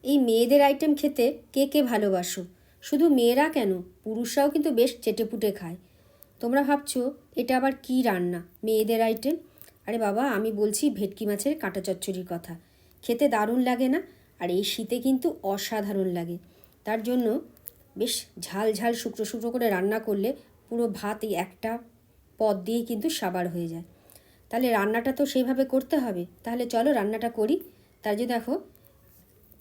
এই মেয়েদের আইটেম খেতে কে কে ভালোবাসো? শুধু মেয়েরা কেন, পুরুষরাও কিন্তু বেশ চেটেপুটে খায়। তোমরা ভাবছো এটা আবার কী রান্না, মেয়েদের আইটেম? আরে বাবা, আমি বলছি ভেটকি মাছের কাঁটা চচ্চড়ির কথা। খেতে দারুণ লাগে না? আর এই শীতে কিন্তু অসাধারণ লাগে। তার জন্য বেশ ঝাল ঝাল শুকনো শুকনো করে রান্না করলে পুরো ভাত এই একটা পদ দিয়েই কিন্তু সাবার হয়ে যায়। তাহলে রান্নাটা তো সেইভাবে করতে হবে। তাহলে চলো রান্নাটা করি। তার যে দেখো,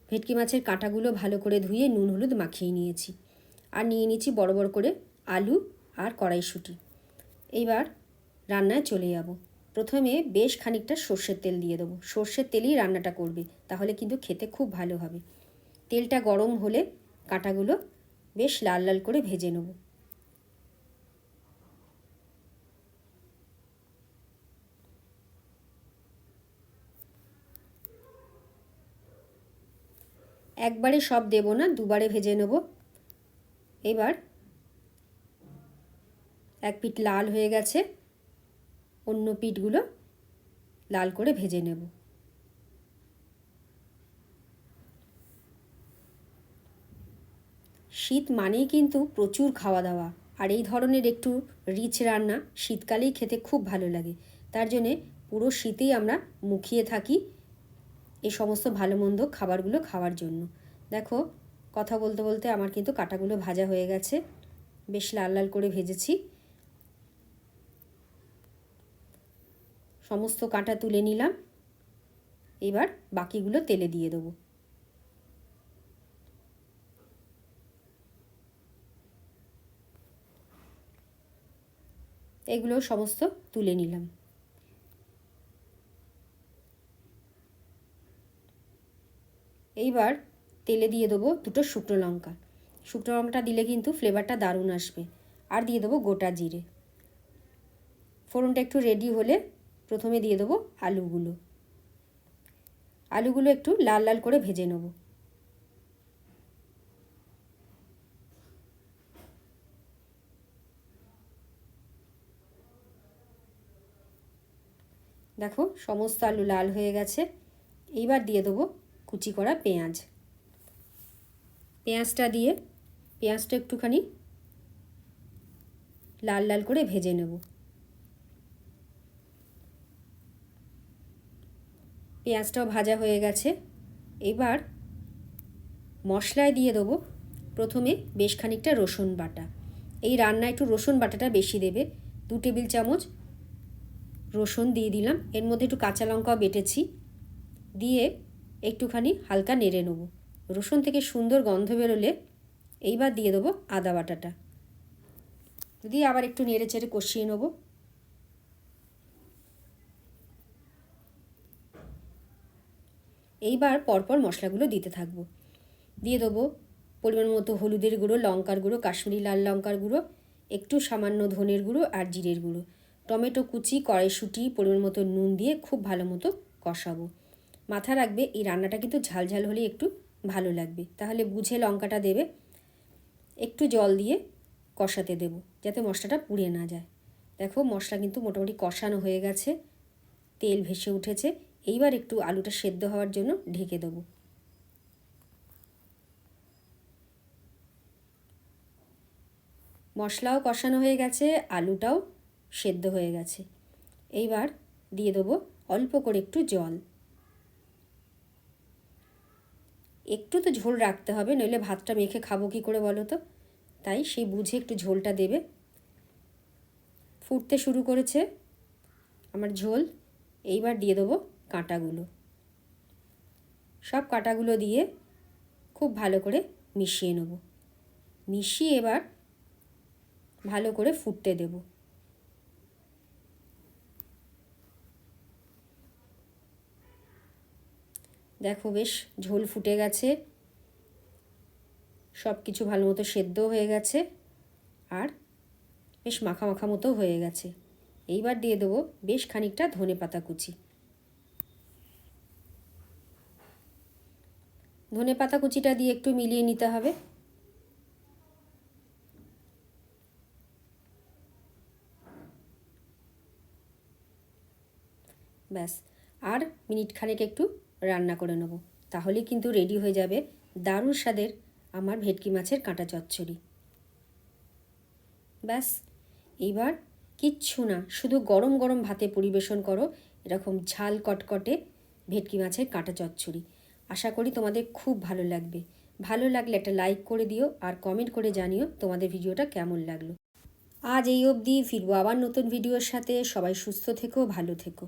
ভেটকি মাছের কাঁটাগুলো ভালো করে ধুয়ে নুন হলুদ মাখিয়ে নিয়েছি। আর নিয়ে নিচ্ছি বড় বড় করে আলু আর কড়াইশুঁটি। এইবার রান্নায় চলে যাব। প্রথমে বেশ খানিকটা সর্ষের তেল দিয়ে দেবো। সর্ষের তেলেই রান্নাটা করবে, তাহলে কিন্তু খেতে খুব ভালো হবে। তেলটা গরম হলে কাঁটাগুলো বেশ লাল লাল করে ভেজে নেব। একবারে সব দেব না, দুবারে ভেজে নেব। এবার এক পিঠ লাল হয়ে গেছে, অন্য পিঠগুলো লাল করে ভেজে নেব। শীত মানেই কিন্তু প্রচুর খাওয়া দাওয়া, আর এই ধরনের একটু রিচ রান্না শীতকালেই খেতে খুব ভালো লাগে। তার জন্যে পুরো শীতেই আমরা মুখিয়ে থাকি এই সমস্ত ভালো মন্দ খাবারগুলো খাওয়ার জন্য। দেখো, কথা বলতে বলতে আমার কিন্তু কাঁটাগুলো ভাজা হয়ে গেছে, বেশ লাল লাল করে ভেজেছি। সমস্ত কাঁটা তুলে নিলাম। এবার বাকিগুলো তেলে দিয়ে দেবো। এগুলো সমস্ত তুলে নিলাম। এইবার তেলে দিয়ে দেবো দুটো শুকনো লঙ্কা। শুকনো লঙ্কাটা দিলে কিন্তু ফ্লেভারটা দারুণ আসবে। আর দিয়ে দেবো গোটা জিরে। ফোড়নটা একটু রেডি হলে প্রথমে দিয়ে দেবো আলুগুলো। আলুগুলো একটু লাল লাল করে ভেজে নেব। দেখো, সমস্ত আলু লাল হয়ে গেছে। এইবার দিয়ে দেবো কুচি করা পেঁয়াজ। পেঁয়াজটা দিয়ে পেঁয়াজটা একটুখানি লাল লাল করে ভেজে নেব। পেঁয়াজটাও ভাজা হয়ে গেছে। এবার মশলায় দিয়ে দেবো প্রথমে বেশ খানিকটা রসুন বাটা। এই রান্নায় একটু রসুন বাটাটা বেশি দেবে। 2 টেবিল চামচ রসুন দিয়ে দিলাম। এর মধ্যে একটু কাঁচা লঙ্কাও বেটেছি, দিয়ে একটুখানি হালকা নেড়ে নেব। রসুন থেকে সুন্দর গন্ধ বেরোলে এইবার দিয়ে দেবো আদা বাটাটা, দিয়ে আবার একটু নেড়ে চেড়ে কষিয়ে নেব। এইবার পরপর মশলাগুলো দিতে থাকবো। দিয়ে দেবো পরিমাণ মতো হলুদের গুঁড়ো, লঙ্কার গুঁড়ো, কাশ্মীরি লাল লঙ্কার গুঁড়ো, একটু সামান্য ধনের গুঁড়ো আর জিরের গুঁড়ো, টমেটো কুচি, কড়াইশুঁটি, পরিমাণ মতো নুন দিয়ে খুব ভালো মতো কষাবো। মাথা রাখবে এই রান্নাটা কিন্তু ঝাল ঝাল হলে একটু ভালো লাগবে, তাহলে বুঝে লঙ্কাটা দেবে। একটু জল দিয়ে কষাতে দেব যাতে মশলাটা পুড়ে না যায়। দেখো, মশলা কিন্তু মোটামুটি কষানো হয়ে গেছে, তেল ভেসে উঠেছে। এইবার একটু আলুটা সেদ্ধ হওয়ার জন্য ঢেকে দেবো। মশলাও কষানো হয়ে গেছে, আলুটাও সেদ্ধ হয়ে গেছে। এইবার দিয়ে দেবো অল্প করে একটু জল। একটু তো ঝোল রাখতে হবে, নইলে ভাতটা মেখে খাবো কী করে বলো তো? তাই সেই বুঝে একটু ঝোলটা দেবে। ফুটতে শুরু করেছে আমার ঝোল। এইবার দিয়ে দেবো কাঁটাগুলো। সব কাঁটাগুলো দিয়ে খুব ভালো করে মিশিয়ে নেব। মিশিয়ে এবার ভালো করে ফুটতে দেব। দেখো, বেশ ঝোল ফুটে গেছে, সব কিছু ভালো মতো সেদ্ধ হয়ে গেছে, আর বেশ মাখা মাখা মতো হয়ে গেছে। এইবার দিয়ে দেবো বেশ খানিকটা ধনেপাতা কুচি। ধনেপাতা কুচিটা দিয়ে একটু মিলিয়ে নিতে হবে। ব্যাস, আর মিনিট খানেক একটু রান্না করে নেব, তাহলে কিন্তু রেডি হয়ে যাবে দারুণ স্বাদের আমার ভেটকি মাছের কাঁটা চচ্চড়ি। ব্যাস, এইবার কিচ্ছু না, শুধু গরম গরম ভাতে পরিবেশন করো এরকম ঝাল কটকটে ভেটকি মাছের কাঁটা চচ্চড়ি। আশা করি তোমাদের খুব ভালো লাগবে। ভালো লাগলে একটা লাইক করে দিও আর কমেন্ট করে জানিও তোমাদের ভিডিওটা কেমন লাগলো। আজ এই অবধি, ফিরবো আবার নতুন ভিডিওর সাথে। সবাই সুস্থ থেকো, ভালো থেকো।